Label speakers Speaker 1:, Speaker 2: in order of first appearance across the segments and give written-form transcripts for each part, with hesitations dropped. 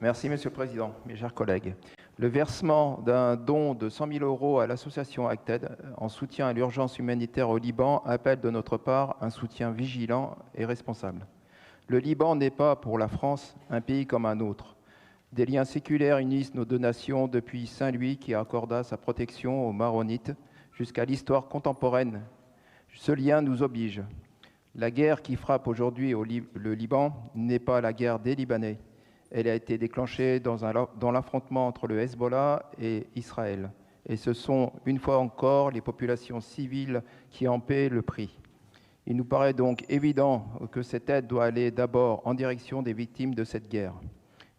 Speaker 1: Merci, Monsieur le Président, mes chers collègues. Le versement d'un don de 100 000 € à l'association ACTED en soutien à l'urgence humanitaire au Liban appelle de notre part un soutien vigilant et responsable. Le Liban n'est pas, pour la France, un pays comme un autre. Des liens séculaires unissent nos deux nations depuis Saint-Louis qui accorda sa protection aux Maronites jusqu'à l'histoire contemporaine. Ce lien nous oblige. La guerre qui frappe aujourd'hui le Liban n'est pas la guerre des Libanais. Elle a été déclenchée dans l'affrontement entre le Hezbollah et Israël. Et ce sont, une fois encore, les populations civiles qui en paient le prix. Il nous paraît donc évident que cette aide doit aller d'abord en direction des victimes de cette guerre.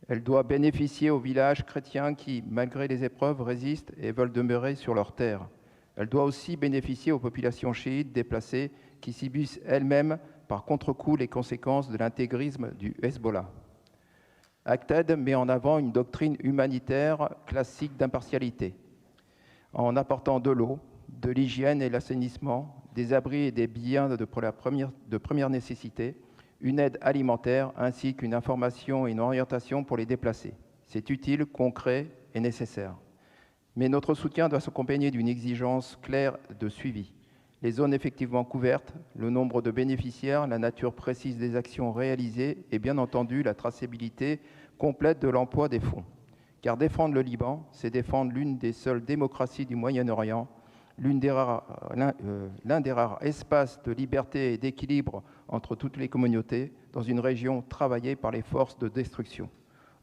Speaker 1: Elle doit bénéficier aux villages chrétiens qui, malgré les épreuves, résistent et veulent demeurer sur leurs terres. Elle doit aussi bénéficier aux populations chiites déplacées qui subissent elles-mêmes par contre-coup les conséquences de l'intégrisme du Hezbollah. ACTED met en avant une doctrine humanitaire classique d'impartialité, en apportant de l'eau, de l'hygiène et l'assainissement, des abris et des biens de première nécessité, une aide alimentaire ainsi qu'une information et une orientation pour les déplacés. C'est utile, concret et nécessaire. Mais notre soutien doit s'accompagner d'une exigence claire de suivi. Les zones effectivement couvertes, le nombre de bénéficiaires, la nature précise des actions réalisées et bien entendu la traçabilité complète de l'emploi des fonds. Car défendre le Liban, c'est défendre l'une des seules démocraties du Moyen-Orient, l'un des rares espaces de liberté et d'équilibre entre toutes les communautés dans une région travaillée par les forces de destruction.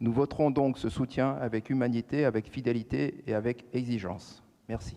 Speaker 1: Nous voterons donc ce soutien avec humanité, avec fidélité et avec exigence. Merci.